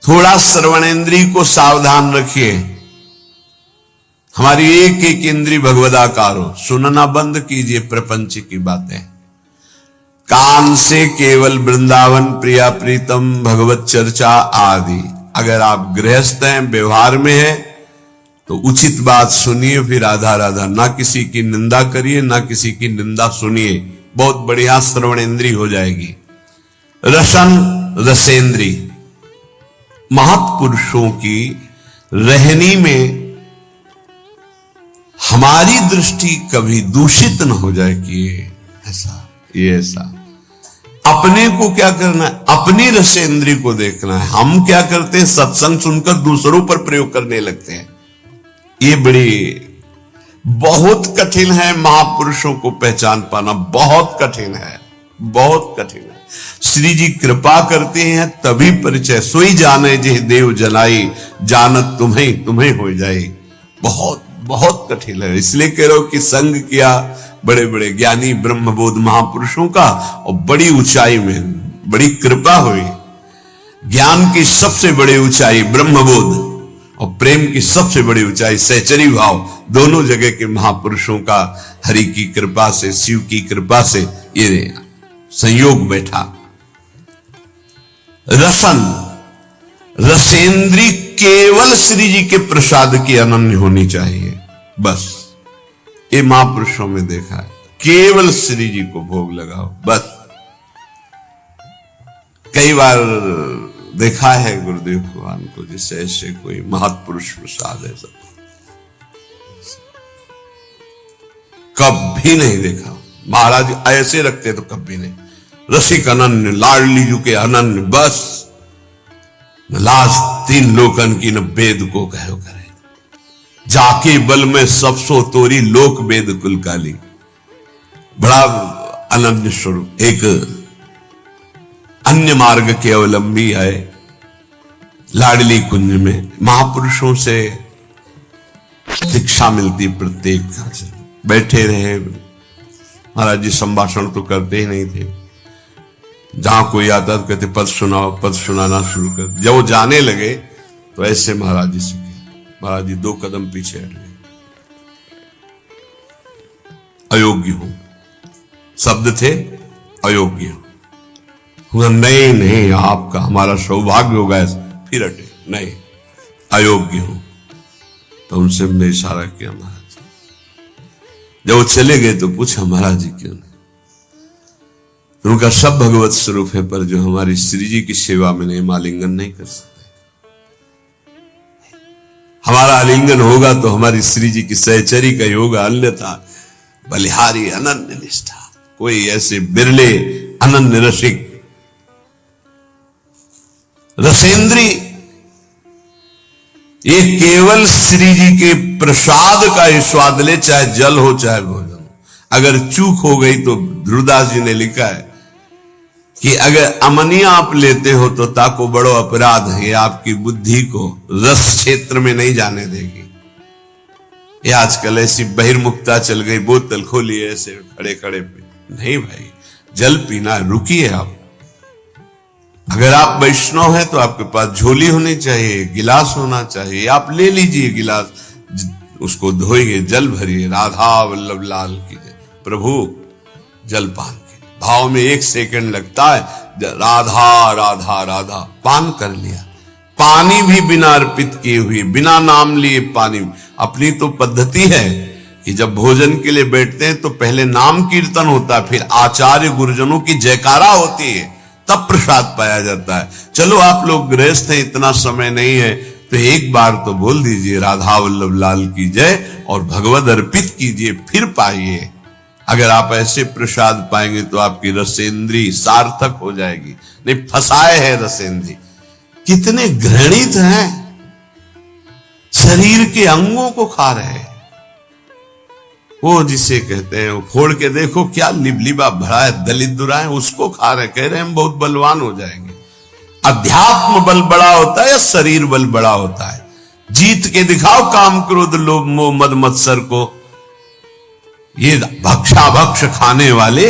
थोड़ा श्रवणेंद्रिय को सावधान रखिए। हमारी एक एक इंद्री भगवदाकार हो, सुनना बंद कीजिए प्रपंच की बातें। कान से केवल वृंदावन प्रिया प्रीतम भगवत चर्चा आदि। अगर आप गृहस्थ हैं, व्यवहार में हैं, तो उचित बात सुनिए, फिर राधा राधा। ना किसी की निंदा करिए, ना किसी की निंदा सुनिए। बहुत बढ़िया श्रवणेंद्रिय हो जाएगी। रसन रसेंद्री, महापुरुषों की रहनी में हमारी दृष्टि कभी दूषित न हो जाए कि ये ऐसा। अपने को क्या करना है, अपनी रसेंद्रिय को देखना है। हम क्या करते हैं, सत्संग सुनकर दूसरों पर प्रयोग करने लगते हैं। ये बड़ी बहुत कठिन है, महापुरुषों को पहचान पाना बहुत कठिन है, बहुत कठिन है। श्री जी कृपा करते हैं तभी परिचय। सोई जाने जे देव जनाई, जानत तुम्हें तुम्हें हो जाए। बहुत बहुत कठिन है। इसलिए कह रहा हूं कि संग किया बड़े बड़े ज्ञानी ब्रह्मबोध महापुरुषों का, और बड़ी ऊंचाई में बड़ी कृपा हुई। ज्ञान की सबसे बड़ी ऊंचाई ब्रह्मबोध, और प्रेम की सबसे बड़ी ऊंचाई सहचरी भाव। दोनों जगह के महापुरुषों का हरि की कृपा से, शिव की कृपा से ये संयोग बैठा। रसन रसेंद्री केवल श्री जी के प्रसाद की अनन्य होनी चाहिए। बस ये महापुरुषों में देखा है, केवल श्री जी को भोग लगाओ बस। कई बार देखा है गुरुदेव भगवान को, जिससे ऐसे कोई महापुरुष प्रसाद है सब कभी नहीं देखा। महाराज ऐसे रखते तो कभी नहीं। रसिक अनन्य, लाडली जू के अनन्य, बस लाज तीन लोकन की न वेद को कहो करे। जाके बल में सब सो तोरी, लोक वेद कुल काली। बड़ा अनन्य स्वरूप। एक अन्य मार्ग के अवलंबी है, लाडली कुंज में महापुरुषों से शिक्षा मिलती। प्रत्येक बैठे रहे महाराज जी, संभाषण तो करते ही नहीं थे। जहां कोई आता तो कहते पद सुनाओ, पद सुनाना शुरू कर। जब वो जाने लगे तो ऐसे महाराज जी से किया। महाराज जी 2 कदम पीछे हट गए। अयोग्य हूं शब्द थे, अयोग्य हूं। नहीं नहीं, आपका हमारा सौभाग्य होगा। फिर हटे, नहीं अयोग्य हूं। तो उनसे हमने इशारा किया महाराज। जब वो चले गए तो पूछा महाराज जी क्यों नहीं? उनका सब भगवत स्वरूप है, पर जो हमारी श्री जी की सेवा में नहीं, आलिंगन नहीं कर सकते। हमारा आलिंगन होगा तो हमारी श्री जी की सहचरी का ही होगा, अन्यथा बलिहारी अनन्य निष्ठा। कोई ऐसे बिरले अनन्य रसिक रसेंद्री, ये केवल श्री जी के प्रसाद का ही स्वाद ले, चाहे जल हो चाहे भोजन हो। अगर चूक हो गई तो ध्रुवदास जी ने लिखा है कि अगर अमनिया आप लेते हो तो ताको बड़ो अपराध है, ये आपकी बुद्धि को रस क्षेत्र में नहीं जाने देगी। ये आजकल ऐसी बहिर्मुखता चल गई, बोतल खोली ऐसे खड़े खड़े पे। नहीं भाई, जल पीना, रुकिए आप। अगर आप वैष्णव हैं तो आपके पास झोली होनी चाहिए, गिलास होना चाहिए। आप ले लीजिए गिलास, उसको धोइए, जल भरिए, राधा वल्लभ लाल की जय, प्रभु जल पान कीजिए। भाव में 1 सेकंड लगता है, राधा राधा राधा पान कर लिया। पानी भी बिना अर्पित किए हुए, बिना नाम लिए पानी। अपनी तो पद्धति है कि जब भोजन के लिए बैठते हैं तो पहले नाम कीर्तन होता है, फिर आचार्य गुरुजनों की जयकारा होती है, तब प्रसाद पाया जाता है। चलो आप लोग गृहस्थ हैं, इतना समय नहीं है, तो एक बार तो बोल दीजिए राधा वल्लभ लाल की जय और भगवद अर्पित कीजिए, फिर पाइए। अगर आप ऐसे प्रसाद पाएंगे तो आपकी रसेंद्री सार्थक हो जाएगी। नहीं, फंसाए है रसेंद्री। कितने घृणित हैं, शरीर के अंगों को खा रहे हैं। वो जिसे कहते हैं, वो फोड़ के देखो क्या लिबलिबा भरा है, दलित दुरा है, उसको खा रहे। कह रहे हैं हम बहुत बलवान हो जाएंगे। अध्यात्म बल बड़ा होता है या शरीर बल बड़ा होता है? जीत के दिखाओ काम क्रोध लोभ मोह मद मत्सर को। ये भक्षा भक्ष खाने वाले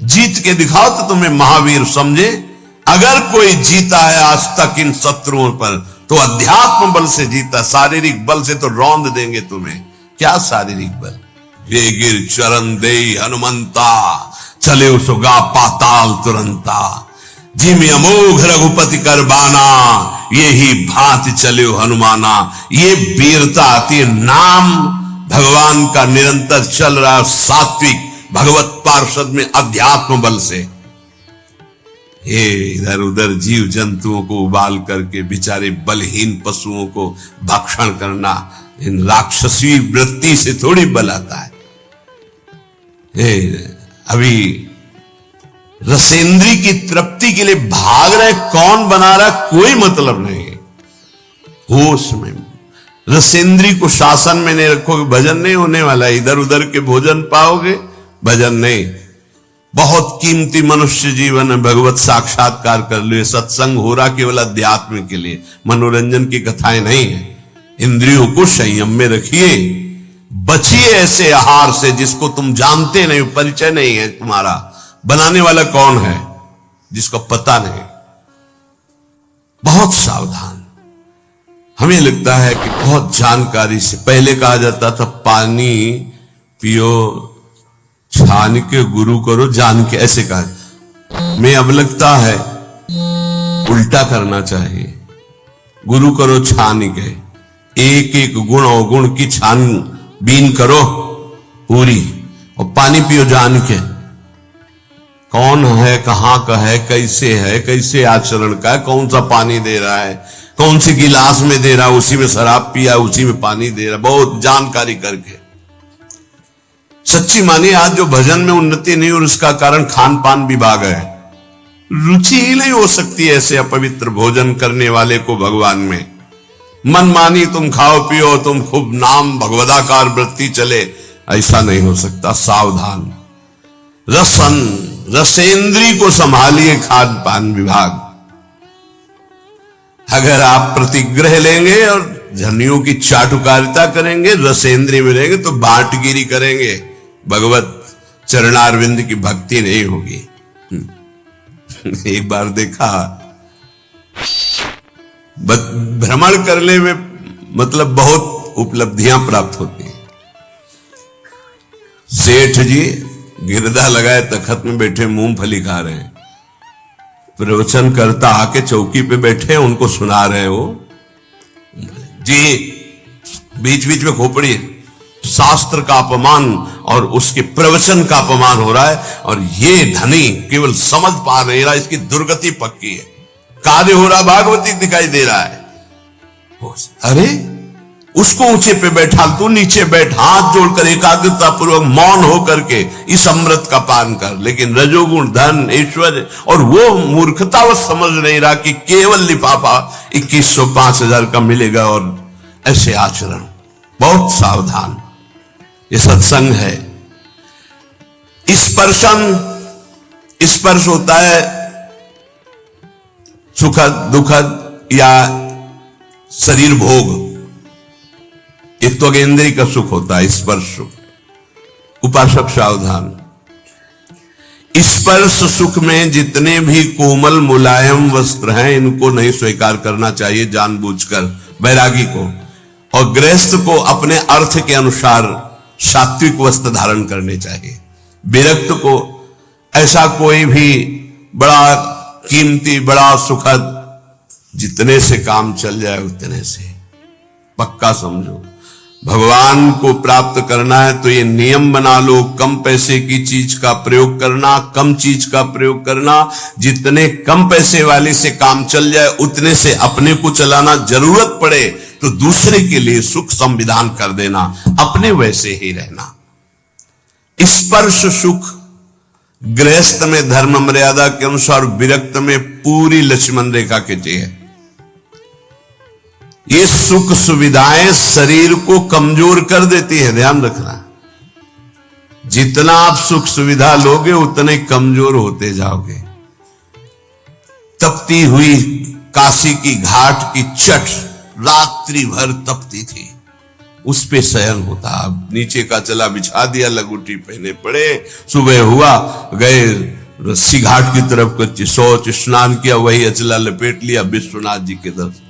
जीत के दिखाओ तो तुम्हें महावीर समझे। अगर कोई जीता है आज तक इन शत्रुओं पर तो अध्यात्म बल से जीता। शारीरिक बल से तो रौंद देंगे तुम्हें। क्या शारीरिक बल? वे गिर चरण दे हनुमंता, चले सुगा पाताल तुरंता। जिम अमोघ रघुपति करबाना, ये ही भांति चले हनुमाना। ये वीरता आती है नाम भगवान का निरंतर चल रहा सात्विक भगवत पार्षद में अध्यात्म बल से। ये इधर उधर जीव जंतुओं को उबाल करके बेचारे बलहीन पशुओं को भक्षण करना, इन राक्षसी वृत्ति से थोड़ी बल आता है। अभी रसेंद्री की तृप्ति के लिए भाग रहे, कौन बना रहा कोई मतलब नहीं है। होश में रसेंद्री को शासन में नहीं रखोगे, भजन नहीं होने वाला। इधर उधर के भोजन पाओगे, भजन नहीं। बहुत कीमती मनुष्य जीवन है, भगवत साक्षात्कार कर लो। सत्संग हो रहा केवल अध्यात्म के लिए, मनोरंजन की कथाएं नहीं है। इंद्रियों को संयम में रखिए, बचिए ऐसे आहार से जिसको तुम जानते नहीं, परिचय नहीं है तुम्हारा। बनाने वाला कौन है जिसको पता नहीं। बहुत सावधान। हमें लगता है कि बहुत जानकारी से, पहले कहा जाता था पानी पियो छान के गुरु करो जान के, ऐसे कहा। मैं अब लगता है उल्टा करना चाहिए। गुरु करो छान के, एक एक गुण अवगुण की छानबीन करो पूरी, और पानी पियो जान के। कौन है, कहां का है, कैसे आचरण का है, कौन सा पानी दे रहा है, कौन सी गिलास में दे रहा है, उसी में शराब पिया उसी में पानी दे रहा है। बहुत जानकारी करके सच्ची मानिए आज जो भजन में उन्नति नहीं और उसका कारण खान पान विभाग है। रुचि ही नहीं हो सकती ऐसे अपवित्र भोजन करने वाले को भगवान में। मनमानी तुम खाओ पियो, तुम खूब नाम भगवदाकार वृत्ति चले, ऐसा नहीं हो सकता। सावधान। रसेंद्री को संभालिए खान पान विभाग। अगर आप प्रतिग्रह लेंगे और धनियों की चाटुकारिता करेंगे, रसेंद्री में रहेंगे तो बांटगिरी करेंगे, भगवत चरणारविंद की भक्ति नहीं होगी। एक बार देखा, भ्रमण करने में मतलब बहुत उपलब्धियां प्राप्त होती हैं। सेठ जी गिरदा लगाए तखत में बैठे मूंगफली खा रहे हैं। प्रवचन करता आके चौकी पे बैठे, उनको सुना रहे हो जी, बीच बीच में खोपड़ी। शास्त्र का अपमान और उसके प्रवचन का अपमान हो रहा है, और ये धनी केवल समझ पा नहीं रहा, इसकी दुर्गति पक्की है। कार्य हो रहा भागवती दिखाई दे रहा है। अरे उसको ऊंचे पे बैठा, तू नीचे बैठ, हाथ जोड़कर एकाग्रता पूर्वक मौन होकर के इस अमृत का पान कर। लेकिन रजोगुण धन ऐश्वर्य और वो मूर्खता वो समझ नहीं रहा कि केवल लिफाफा 2100 5000 का मिलेगा और ऐसे आचरण। बहुत सावधान। ये सत्संग है। स्पर्श होता है सुखद दुखद या शरीर भोग। एक तो त्वगेंद्री का सुख होता है स्पर्श सुख। उपासक सावधान। स्पर्श सुख में जितने भी कोमल मुलायम वस्त्र हैं, इनको नहीं स्वीकार करना चाहिए जानबूझकर बैरागी को। और गृहस्थ को अपने अर्थ के अनुसार सात्विक वस्त्र धारण करने चाहिए। विरक्त को ऐसा कोई भी बड़ा कीमती बड़ा सुखद, जितने से काम चल जाए उतने से पक्का समझो। भगवान को प्राप्त करना है तो ये नियम बना लो, कम पैसे की चीज का प्रयोग करना, कम चीज का प्रयोग करना। जितने कम पैसे वाले से काम चल जाए उतने से अपने को चलाना, जरूरत पड़े तो दूसरे के लिए सुख संविधान कर देना, अपने वैसे ही रहना। स्पर्श सुख गृहस्थ में धर्म मर्यादा के अनुसार, विरक्त में पूरी लक्ष्मण रेखा के है। ये सुख सुविधाएं शरीर को कमजोर कर देती है, ध्यान रखना। जितना आप सुख सुविधा लोगे उतने कमजोर होते जाओगे। तपती हुई काशी की घाट की चट रात्रि भर तपती थी, उस पे शयन होता। अब नीचे का चला बिछा दिया, लगुटी पहने पड़े, सुबह हुआ गए रस्सी घाट की तरफ कर शौच स्नान किया, वही अचला लपेट लिया, विश्वनाथ जी के दर्शन।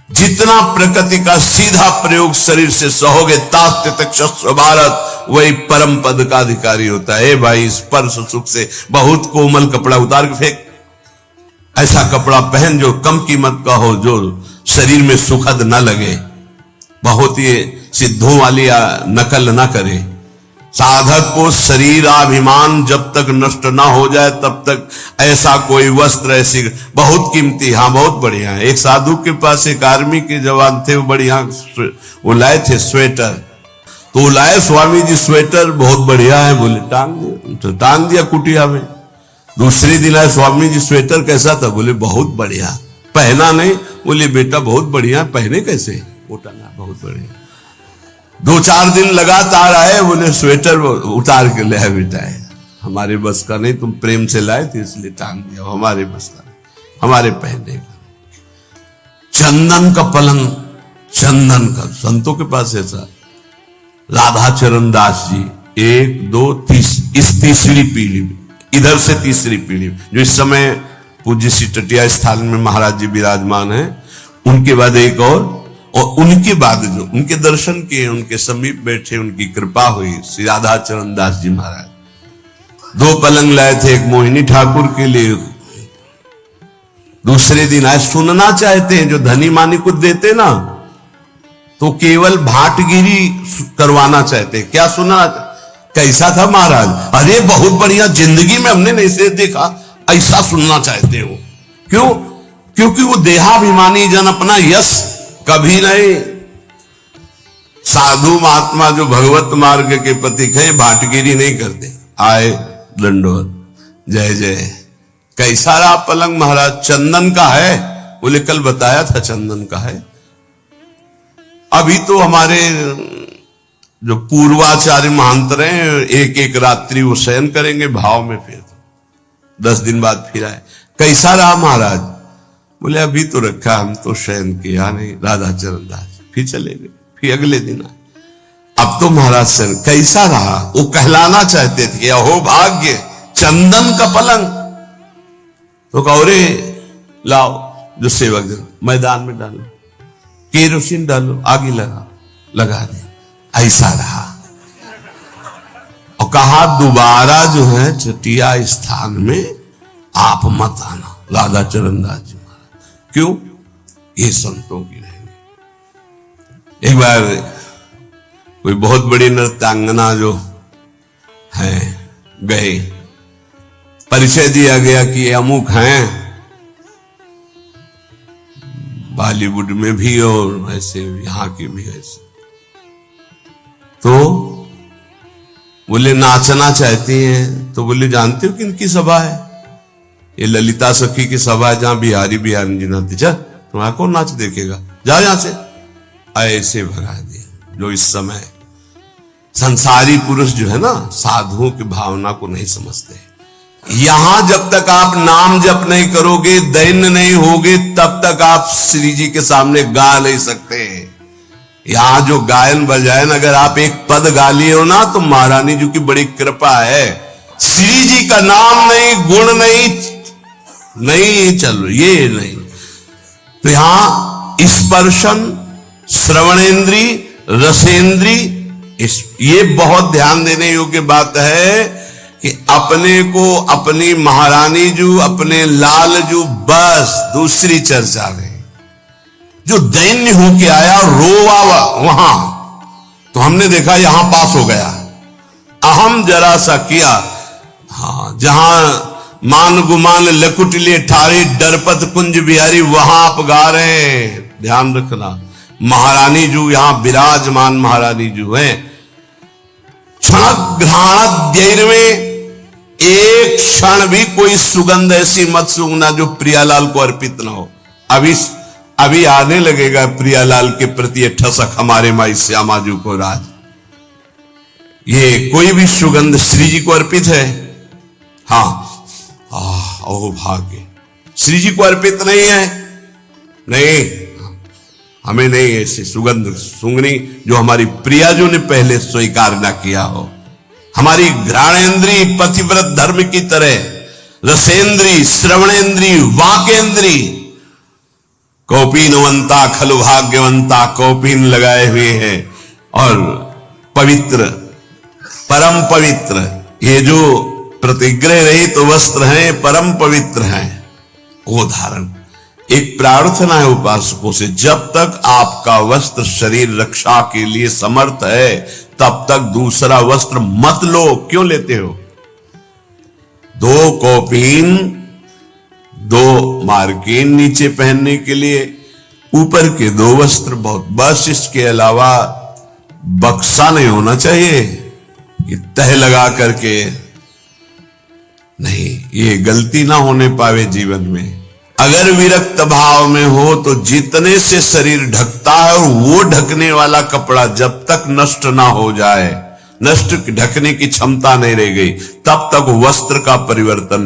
जितना प्रकृति का सीधा प्रयोग शरीर से सहोगे, तास्ते तक शस्त्र भारत, वही परम पद का अधिकारी होता है। भाई स्पर्श सुख से बहुत कोमल कपड़ा उतार के फेंक, ऐसा कपड़ा पहन जो कम कीमत का हो, जो शरीर में सुखद न लगे, बहुत ही सिद्धों वाली नकल ना करे। साधक को शरीराभिमान जब तक नष्ट ना हो जाए तब तक ऐसा कोई वस्त्र, ऐसी बहुत कीमती, हाँ बहुत बढ़िया है। एक साधु के पास एक आर्मी के जवान थे, वो बढ़िया वो लाए थे स्वेटर, तो वो लाए स्वामी जी स्वेटर बहुत बढ़िया है, बोले टांग दिया, तो टांग दिया कुटिया में। दूसरे दिन आए, स्वामी जी स्वेटर कैसा था? बोले बहुत बढ़िया। पहना नहीं? बोले बेटा बहुत बढ़िया, पहने कैसे? वो टांगा बहुत बढ़िया। 2-4 दिन लगातार आए, बोले स्वेटर उतार के ले बेटा, हमारे बस का नहीं, तुम प्रेम से लाए थे इसलिए टांग दिया, हमारे बस का नहीं, हमारे पहनने का। चंदन का पलंग, चंदन का, संतों के पास ऐसा। राधा चरण दास जी 1, 2, 3, इस तीसरी पीढ़ी में, इधर से तीसरी पीढ़ी जो इस समय पूज्य श्री टटिया स्थान में महाराज जी विराजमान है, उनके बाद एक और उनके बाद जो उनके दर्शन किए, उनके समीप बैठे, उनकी कृपा हुई, श्री राधा चरण दास जी महाराज 2 पलंग लाए थे, एक मोहिनी ठाकुर के लिए। दूसरे दिन आए, सुनना चाहते हैं, जो धनी मानी को देते ना, तो केवल भाटगिरी करवाना चाहते। क्या सुना? कैसा था महाराज? अरे बहुत बढ़िया, जिंदगी में हमने नहीं से देखा, ऐसा सुनना चाहते हो। क्यों? क्योंकि वो देहाभिमानी जन अपना यश कभी नहीं। साधु महात्मा जो भगवत मार्ग के पथिक हैं, भाटगिरी नहीं करते। आए दंडोत, जय जय। कैसा रहा पलंग महाराज? चंदन का है? बोले कल बताया था चंदन का है। अभी तो हमारे जो पूर्वाचार्य महांतर हैं, एक एक रात्रि वो शयन करेंगे भाव में, फिर 10 दिन बाद फिर आए। कैसा रहा महाराज? बोले अभी तो रखा, हम तो शयन किया नहीं, राधा चरण दास। फिर चले गए, फिर अगले दिन आए, अब तो महाराज शयन। कैसा रहा? वो कहलाना चाहते थे, अहो भाग्य, चंदन का पलंग। तो कौरे लाओ, जो सेवक जन मैदान में डालो, केरोसिन डालो, आगे लगा दे। ऐसा रहा और कहा दोबारा जो है चटिया स्थान में आप मत आना, राधा चरण दास जी महाराज। क्यों? ये संतों की रहेंगे। एक बार कोई बहुत बड़ी नृत्यांगना जो है गए, परिचय दिया गया कि ये अमुक हैं, बॉलीवुड में भी और ऐसे यहां के भी ऐसे। तो बोले नाचना चाहती हैं, तो बोले जानते हो किनकी सभा है? ये ललिता सखी की सभा है, जहां बिहारी जी नाचते। चल तुम्हारा कौन नाच देखेगा, जा यहां से। ऐसे भगा दिया। जो इस समय संसारी पुरुष जो है ना, साधुओं की भावना को नहीं समझते। यहां जब तक आप नाम जप नहीं करोगे, दैन्य नहीं होगे, तब तक आप श्री जी के सामने गा नहीं सकते। यहां जो गायन बजायन अगर आप एक पद गा लिए हो ना, तो महारानी जी की बड़ी कृपा है। श्री जी का नाम नहीं, गुण नहीं चल, ये नहीं। तो यहां स्पर्शन, श्रवणेन्द्री, रसेंद्री, ये बहुत ध्यान देने योग्य बात है कि अपने को अपनी महारानी जू, अपने लाल जू, बस दूसरी चर्चा नहीं। जो दैन्य होके आया रोवा वहां, तो हमने देखा यहां पास हो गया। अहम जरा सा किया, हाँ, जहां मान गुमान लकुट लिए ठारे डरपत कुंज बिहारी, वहां आप गा रहे हैं। ध्यान रखना, महारानी जू यहां विराजमान महारानी जू है। क्षण घ्राण में एक क्षण भी कोई सुगंध ऐसी मत सूंघना जो प्रियालाल को अर्पित ना हो। अभी आने लगेगा प्रियालाल के प्रति ठसक हमारे माई श्यामा जी को राज। ये कोई भी सुगंध श्री जी को अर्पित है। हाँ, ओ भाग्य, श्री जी को अर्पित नहीं है। नहीं, हमें नहीं ऐसी सुगंध सूंघनी जो हमारी प्रिया जो ने पहले स्वीकार ना किया हो। हमारी घ्राणेन्द्री पतिव्रत धर्म की तरह रसेंद्री, श्रवणेन्द्री, वाकेंद्री कौपीनवंता खलु भाग्यवंता कौपीन लगाए हुए हैं और पवित्र, परम पवित्र, ये जो प्रतिग्रह रहित तो वस्त्र हैं, परम पवित्र हैं, वो धारण। एक प्रार्थना है उपासकों से, जब तक आपका वस्त्र शरीर रक्षा के लिए समर्थ है तब तक दूसरा वस्त्र मत लो। क्यों लेते हो? 2 कौपीन, 2 मार्किन नीचे पहनने के लिए, ऊपर के 2 वस्त्र बहुत, बस इसके अलावा बक्सा नहीं होना चाहिए कि तह लगा करके नहीं, ये गलती ना होने पावे जीवन में। अगर विरक्त भाव में हो तो जितने से शरीर ढकता है और वो ढकने वाला कपड़ा जब तक नष्ट ना हो जाए, नष्ट ढकने की क्षमता नहीं रह गई, तब तक वस्त्र का परिवर्तन